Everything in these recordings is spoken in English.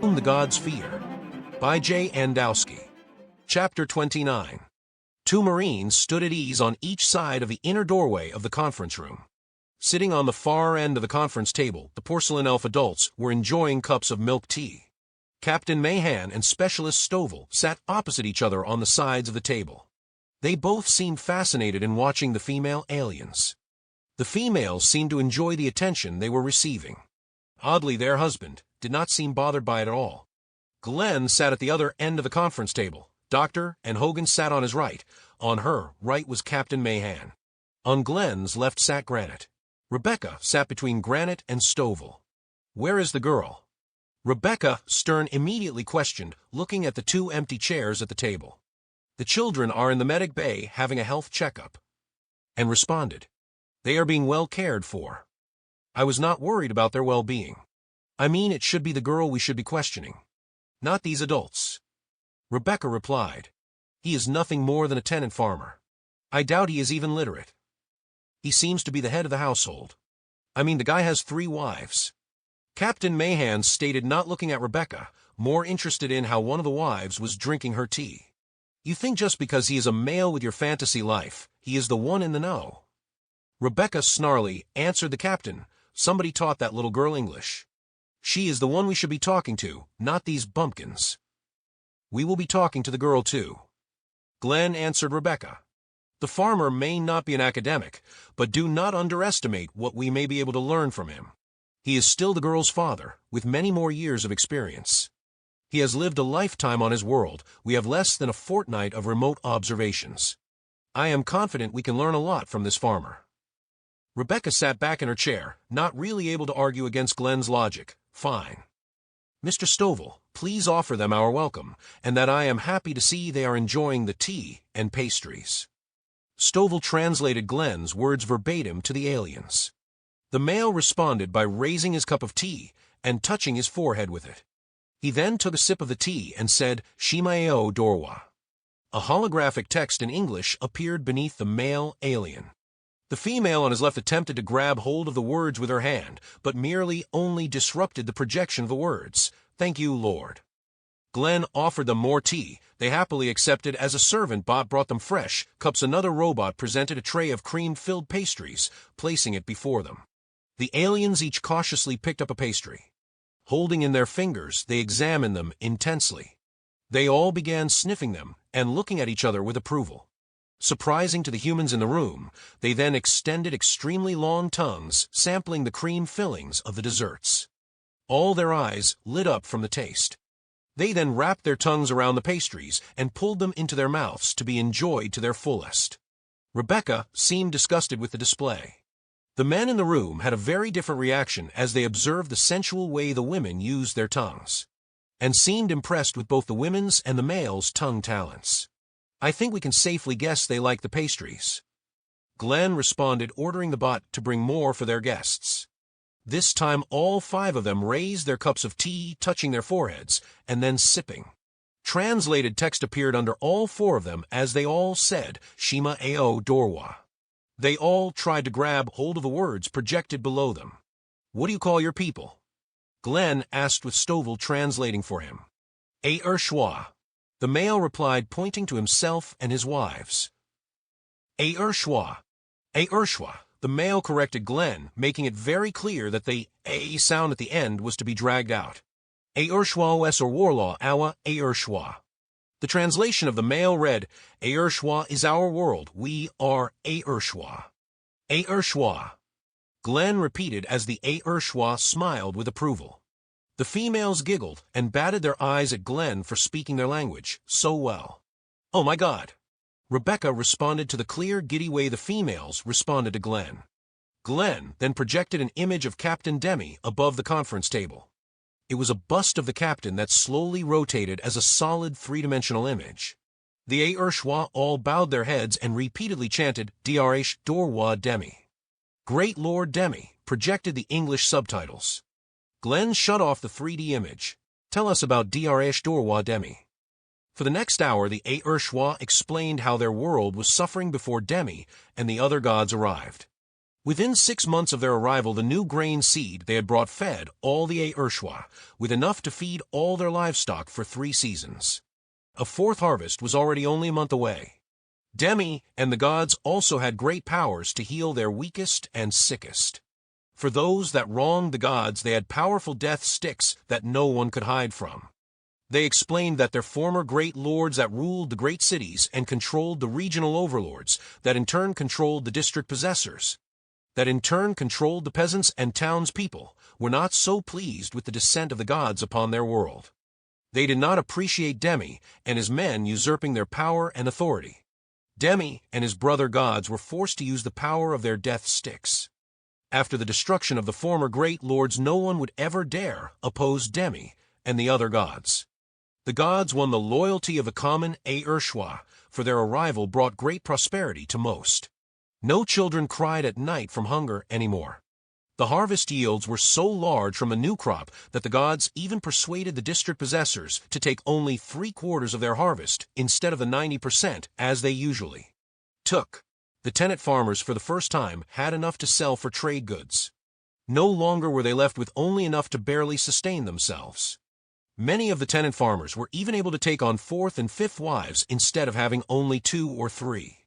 Whom the Gods Fear, by Wdowski. Chapter 29. Two Marines stood at ease on each side of the inner doorway of the conference room. Sitting on the far end of the conference table, the porcelain elf adults were enjoying cups of milk tea. Captain Mayhan and Specialist Stovall sat opposite each other on the sides of the table. They both seemed fascinated in watching the female aliens. The females seemed to enjoy the attention they were receiving. Oddly, their husband did not seem bothered by it at all. Glenn sat at the other end of the conference table. Doctor and Hogan sat on his right. On her right was Captain Mayhan. On Glenn's left sat Granite. Rebecca sat between Granite and Stovall. "Where is the girl?" Rebecca Stern immediately questioned, looking at the two empty chairs at the table. "The children are in the medic bay having a health checkup," and responded, "They are being well cared for. I was not worried about their well-being. I mean, it should be the girl we should be questioning, not these adults." Rebecca replied, "He is nothing more than a tenant farmer. I doubt he is even literate. He seems to be the head of the household. I mean, the guy has 3 wives. Captain Mayhan stated, not looking at Rebecca, more interested in how one of the wives was drinking her tea. "You think just because he is a male with your fantasy life, he is the one in the know?" Rebecca snarly answered the captain, "Somebody taught that little girl English. She is the one we should be talking to, not these bumpkins." "We will be talking to the girl too," Glenn answered Rebecca. "The farmer may not be an academic, but do not underestimate what we may be able to learn from him. He is still the girl's father, with many more years of experience. He has lived a lifetime on his world. We have less than a fortnight of remote observations. I am confident we can learn a lot from this farmer." Rebecca sat back in her chair, not really able to argue against Glenn's logic. "Fine. Mr. Stovall, please offer them our welcome, and that I am happy to see they are enjoying the tea and pastries." Stovall translated Glenn's words verbatim to the aliens. The male responded by raising his cup of tea and touching his forehead with it. He then took a sip of the tea and said, A-er-shwaaaa. A holographic text in English appeared beneath the male alien. The female on his left attempted to grab hold of the words with her hand, but merely only disrupted the projection of the words. "Thank you, Lord." Glenn offered them more tea. They happily accepted as a servant bot brought them fresh cups. Another robot presented a tray of cream-filled pastries, placing it before them. The aliens each cautiously picked up a pastry. Holding in their fingers, they examined them intensely. They all began sniffing them and looking at each other with approval. Surprising to the humans in the room, they then extended extremely long tongues, sampling the cream fillings of the desserts. All their eyes lit up from the taste. They then wrapped their tongues around the pastries and pulled them into their mouths to be enjoyed to their fullest. Rebecca seemed disgusted with the display. The men in the room had a very different reaction as they observed the sensual way the women used their tongues, and seemed impressed with both the women's and the male's tongue talents. "I think we can safely guess they like the pastries." Glenn responded, ordering the bot to bring more for their guests. This time all 5 of them raised their cups of tea, touching their foreheads, and then sipping. Translated text appeared under all 4 of them as they all said, A-er-shwaaaa. They all tried to grab hold of the words projected below them. "What do you call your people?" Glenn asked with Stovall translating for him. "A-er-shwaaaa." The male replied, pointing to himself and his wives. "A-er-shwaaaa. A-er-shwaaaa." The male corrected Glenn, making it very clear that the A sound at the end was to be dragged out. "A-er-shwaaaa or warlaw awa A-er-shwaaaa." The translation of the male read, "A-er-shwaaaa is our world. We are A-er-shwaaaa. A-er-shwaaaa." Glenn repeated as the A-er-shwaaaa smiled with approval. The females giggled and batted their eyes at Glenn for speaking their language so well. "Oh my God." Rebecca responded to the clear, giddy way the females responded to Glenn. Glenn then projected an image of Captain Demi above the conference table. It was a bust of the captain that slowly rotated as a solid 3-dimensional image. The A-er-shwaaaa all bowed their heads and repeatedly chanted, A-er-shwaaaa Demi. "Great Lord Demi," projected the English subtitles. Glenn shut off the 3D image. "Tell us about A-er-shwaaaa Demi." For the next hour, the A-er-shwaaaa explained how their world was suffering before Demi and the other gods arrived. Within 6 months of their arrival, the new grain seed they had brought fed all the A-er-shwaaaa, with enough to feed all their livestock for 3 seasons. A 4th harvest was already only a month away. Demi and the gods also had great powers to heal their weakest and sickest. For those that wronged the gods, they had powerful death sticks that no one could hide from. They explained that their former great lords that ruled the great cities and controlled the regional overlords, that in turn controlled the district possessors, that in turn controlled the peasants and townspeople, were not so pleased with the descent of the gods upon their world. They did not appreciate Demi and his men usurping their power and authority. Demi and his brother gods were forced to use the power of their death sticks. After the destruction of the former great lords, no one would ever dare oppose Demi and the other gods. The gods won the loyalty of the common A-er-shwaaaa, for their arrival brought great prosperity to most. No children cried at night from hunger anymore. The harvest yields were so large from a new crop that the gods even persuaded the district possessors to take only 3/4 of their harvest instead of the 90% as they usually took. The tenant farmers for the first time had enough to sell for trade goods. No longer were they left with only enough to barely sustain themselves. Many of the tenant farmers were even able to take on 4th and 5th wives instead of having only 2 or 3.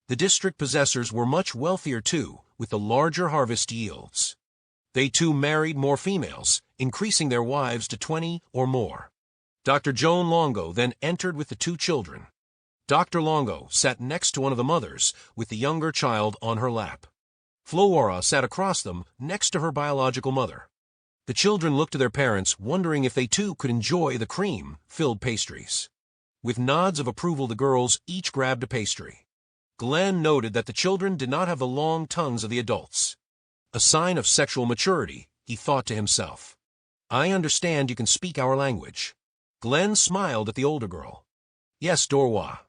The district possessors were much wealthier too, with the larger harvest yields. They too married more females, increasing their wives to 20 or more. Dr. Joan Longo then entered with the 2 children. Dr. Longo sat next to one of the mothers, with the younger child on her lap. Wdowski sat across them, next to her biological mother. The children looked to their parents, wondering if they too could enjoy the cream-filled pastries. With nods of approval, the girls each grabbed a pastry. Glenn noted that the children did not have the long tongues of the adults. A sign of sexual maturity, he thought to himself. I understand you can speak our language. Glenn smiled at the older girl. Yes, Dorwa.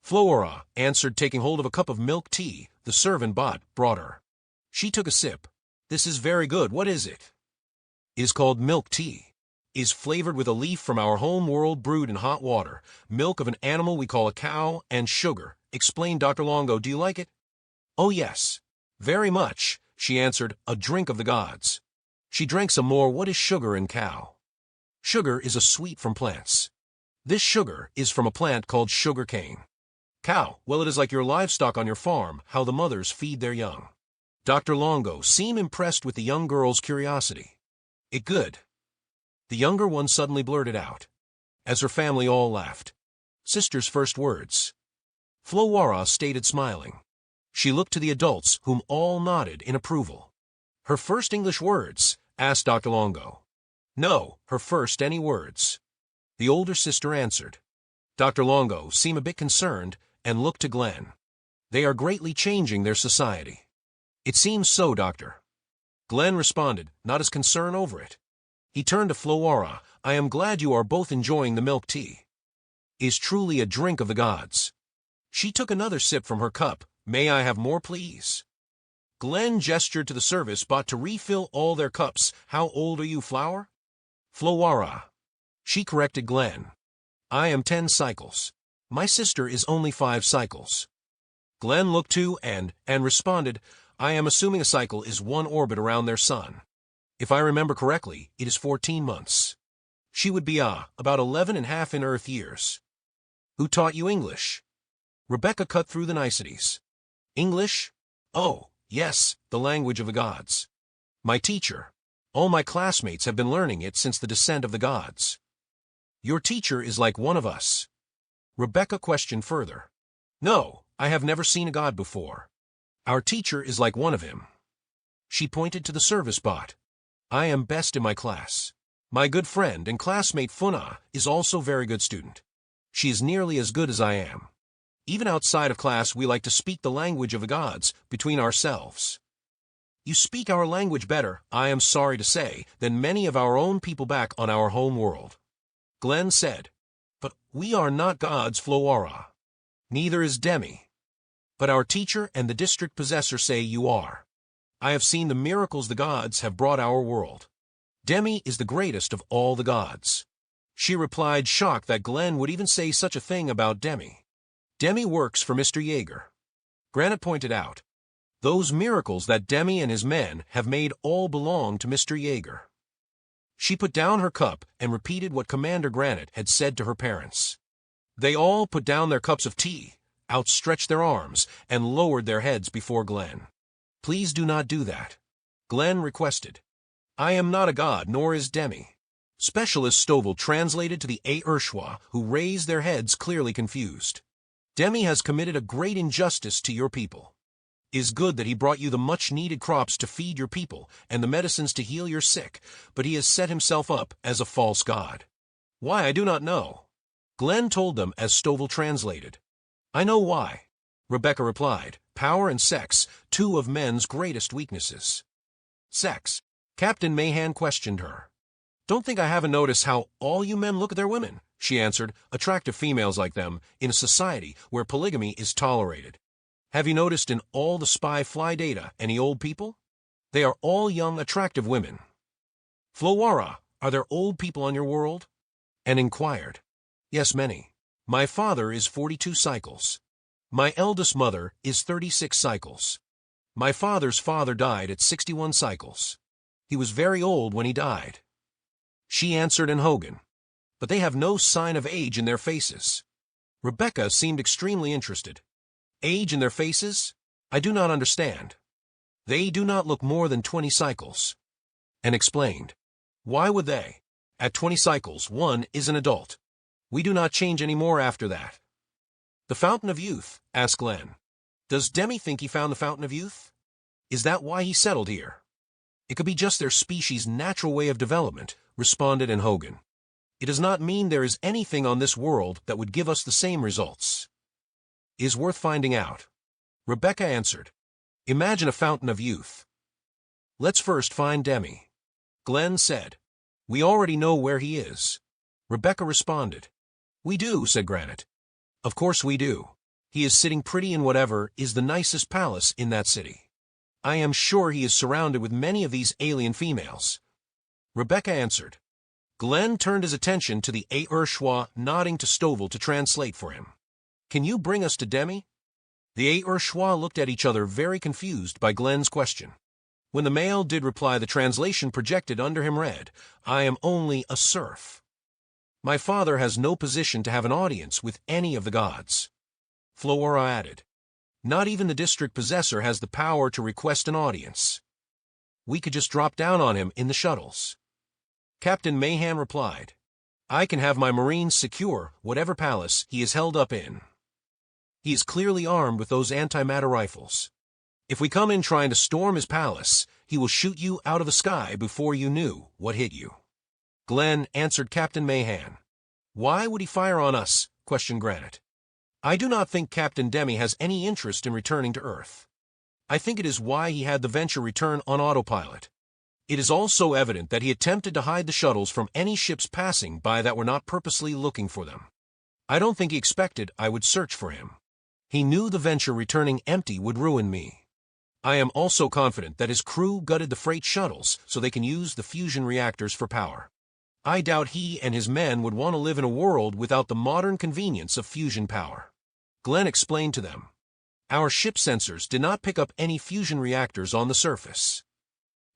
Wdowski answered, taking hold of a cup of milk tea the servant brought her. She took a sip. This is very good. What is it? It is called milk tea. It is flavored with a leaf from our home world, brewed in hot water, milk of an animal we call a cow, and sugar, explained Dr. Longo. Do you like it? Oh yes. Very much, she answered, a drink of the gods. She drank some more. What is sugar and cow? Sugar is a sweet from plants. This sugar is from a plant called sugar cane. Cow, well, it is like your livestock on your farm, how the mothers feed their young. Dr. Longo seemed impressed with the young girl's curiosity. It good? The younger one suddenly blurted out, as her family all laughed. Sister's first words. Wdowski stated, smiling. She looked to the adults, whom all nodded in approval. Her first English words? Asked Dr. Longo. No, her first any words. The older sister answered. Dr. Longo seemed a bit concerned and looked to Glenn. They are greatly changing their society. It seems so, Doctor. Glenn responded, not as concerned over it. He turned to Wdowski. I am glad you are both enjoying the milk tea. It is truly a drink of the gods. She took another sip from her cup. May I have more, please? Glenn gestured to the service bot to refill all their cups. How old are you, Flower? Wdowski. She corrected Glenn. I am 10 cycles. My sister is only 5 cycles. Glenn looked too and responded, I am assuming a cycle is 1 orbit around their sun. If I remember correctly, it is 14 months. She would be about 11.5 in Earth years. Who taught you English? Rebecca cut through the niceties. English? Oh, yes, the language of the gods. My teacher. All my classmates have been learning it since the descent of the gods. Your teacher is like one of us. Rebecca questioned further. No, I have never seen a god before. Our teacher is like one of him. She pointed to the service bot. I am best in my class. My good friend and classmate Funa is also very good student. She is nearly as good as I am. Even outside of class, we like to speak the language of the gods between ourselves. You speak our language better, I am sorry to say, than many of our own people back on our home world. Glenn said, but we are not gods, Wdowski. Neither is Demi. But our teacher and the district possessor say you are. I have seen the miracles the gods have brought our world. Demi is the greatest of all the gods. She replied, shocked that Glenn would even say such a thing about Demi. Demi works for Mr. Jaeger. Granite pointed out. Those miracles that Demi and his men have made all belong to Mr. Yeager. She put down her cup and repeated what Commander Granite had said to her parents. They all put down their cups of tea, outstretched their arms, and lowered their heads before Glenn. "Please do not do that," Glenn requested. "I am not a god, nor is Demi." Specialist Stovall translated to the A-er-shwaaaa, who raised their heads clearly confused. "Demi has committed a great injustice to your people. It is good that he brought you the much-needed crops to feed your people and the medicines to heal your sick, but he has set himself up as a false god." "Why, I do not know," Glenn told them as Stovall translated. "I know why," Rebecca replied. "Power and sex, two of men's greatest weaknesses." "Sex?" Captain Mahan questioned her. "Don't think I haven't noticed how all you men look at their women," she answered. "Attractive females like them, in a society where polygamy is tolerated. Have you noticed in all the spy fly data any old people? They are all young, attractive women." "Wdowski, are there old people on your world?" and inquired. "Yes, many. My father is 42 cycles. My eldest mother is 36 cycles. My father's father died at 61 cycles. He was very old when he died," she answered in Hogan. "But they have no sign of age in their faces." Rebecca seemed extremely interested. "Age in their faces? I do not understand." "They do not look more than 20 cycles," and explained. "Why would they? At 20 cycles, one is an adult. We do not change any more after that." "The Fountain of Youth?" asked Glenn. "Does Demi think he found the Fountain of Youth? Is that why he settled here?" "It could be just their species' natural way of development," responded N. Hogan. "It does not mean there is anything on this world that would give us the same results. It is worth finding out." Rebecca answered. "Imagine a Fountain of Youth." "Let's first find Demi," Glenn said. "We already know where he is." Rebecca responded. "We do," said Granite. "Of course we do. He is sitting pretty in whatever is the nicest palace in that city. I am sure he is surrounded with many of these alien females." Rebecca answered. Glenn turned his attention to the A-er-shwaaaa, nodding to Stovall to translate for him. "Can you bring us to Demi?" The A-er-shwaaaa looked at each other, very confused by Glenn's question. When the male did reply, the translation projected under him read, "I am only a serf. My father has no position to have an audience with any of the gods." Wdowski added, "Not even the district possessor has the power to request an audience. We could just drop down on him in the shuttles." Captain Mahan replied, "I can have my Marines secure whatever palace he is held up in. He is clearly armed with those antimatter rifles. If we come in trying to storm his palace, he will shoot you out of the sky before you knew what hit you." Glenn answered Captain Mahan. "Why would he fire on us?" questioned Granite. "I do not think Captain Demi has any interest in returning to Earth. I think it is why he had the Venture return on autopilot. It is also evident that he attempted to hide the shuttles from any ships passing by that were not purposely looking for them. I don't think he expected I would search for him. He knew the Venture returning empty would ruin me. I am also confident that his crew gutted the freight shuttles so they can use the fusion reactors for power. I doubt he and his men would want to live in a world without the modern convenience of fusion power." Glenn explained to them. "Our ship sensors did not pick up any fusion reactors on the surface."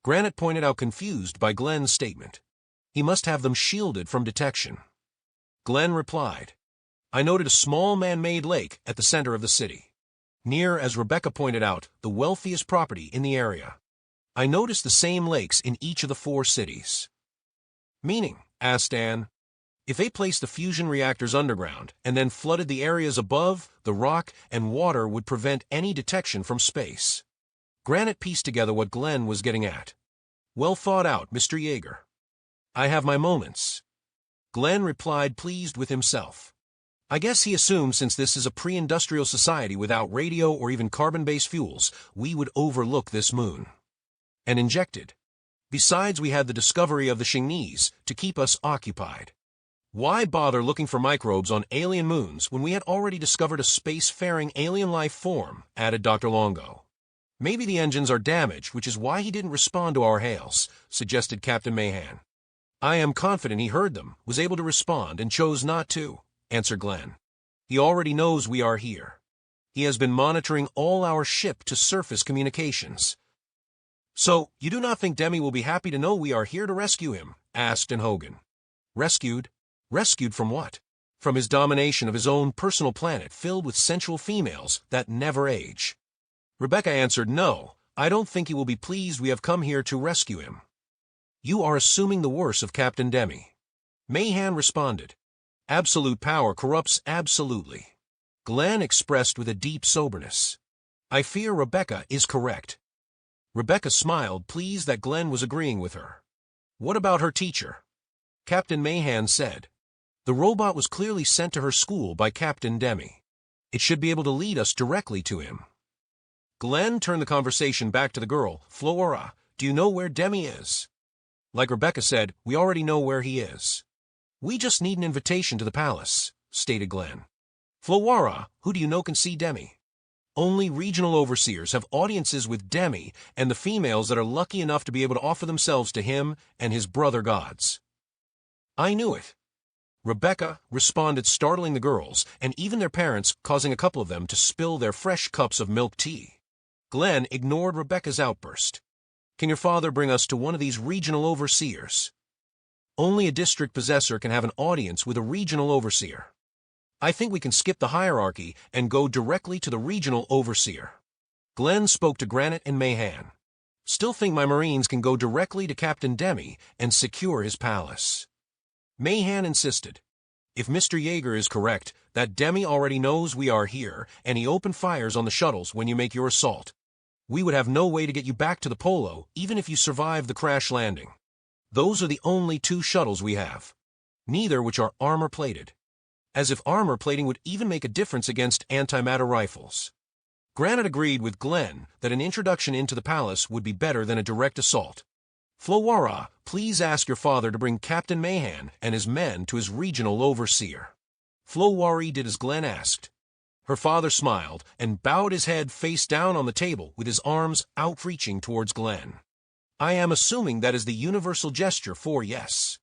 Granite pointed out, confused by Glenn's statement. "He must have them shielded from detection." Glenn replied, "I noted a small man-made lake at the center of the city. Near, as Rebecca pointed out, the wealthiest property in the area. I noticed the same lakes in each of the 4 cities." "Meaning?" asked Anne. "If they placed the fusion reactors underground and then flooded the areas above, the rock and water would prevent any detection from space." Granite pieced together what Glenn was getting at. "Well thought out, Mr. Yeager." "I have my moments," Glenn replied, pleased with himself. "I guess he assumed since this is a pre-industrial society without radio or even carbon-based fuels, we would overlook this moon." And injected, "Besides, we had the discovery of the Shingnis to keep us occupied. Why bother looking for microbes on alien moons when we had already discovered a space-faring alien life form?" added Dr. Longo. "Maybe the engines are damaged, which is why he didn't respond to our hails," suggested Captain Mahan. "I am confident he heard them, was able to respond, and chose not to," answered Glenn. "He already knows we are here." He has been monitoring all our ship-to-surface communications. So, you do not think Demi will be happy to know we are here to rescue him? Asked Hogan. Rescued? Rescued from what? From his domination of his own personal planet filled with sensual females that never age. Rebecca answered, no, I don't think he will be pleased we have come here to rescue him. You are assuming the worst of Captain Demi. Mahan responded. Absolute power corrupts absolutely. Glenn expressed with a deep soberness. I fear Rebecca is correct. Rebecca smiled, pleased that Glenn was agreeing with her. What about her teacher? Captain Mahan said. The robot was clearly sent to her school by Captain Demi. It should be able to lead us directly to him. Glenn turned the conversation back to the girl. Flora, do you know where Demi is? Like Rebecca said, we already know where he is. We just need an invitation to the palace, stated Glenn. Flora, who do you know can see Demi? Only regional overseers have audiences with Demi and the females that are lucky enough to be able to offer themselves to him and his brother gods. I knew it. Rebecca responded, startling the girls and even their parents, causing a couple of them to spill their fresh cups of milk tea. Glenn ignored Rebecca's outburst. Can your father bring us to one of these regional overseers? Only a district possessor can have an audience with a regional overseer. I think we can skip the hierarchy and go directly to the regional overseer. Glenn spoke to Granite and Mahan. Still think my Marines can go directly to Captain Demi and secure his palace. Mahan insisted. If Mr. Yeager is correct, that Demi already knows we are here, and he opened fires on the shuttles when you make your assault. We would have no way to get you back to the Polo, even if you survive the crash landing. Those are the only 2 shuttles we have. Neither which are armor-plated. As if armor plating would even make a difference against antimatter rifles. Granite agreed with Glenn that an introduction into the palace would be better than a direct assault. Flora, please ask your father to bring Captain Mahan and his men to his regional overseer. Flowari did as Glenn asked. Her father smiled and bowed his head face down on the table with his arms outreaching towards Glenn. I am assuming that is the universal gesture for yes.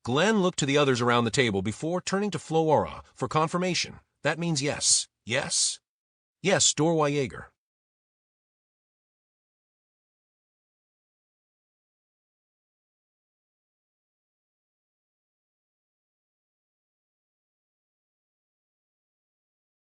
Glenn looked to the others around the table before turning to Flora for confirmation. That means yes. Yes? Yes, Dorwa Yeager.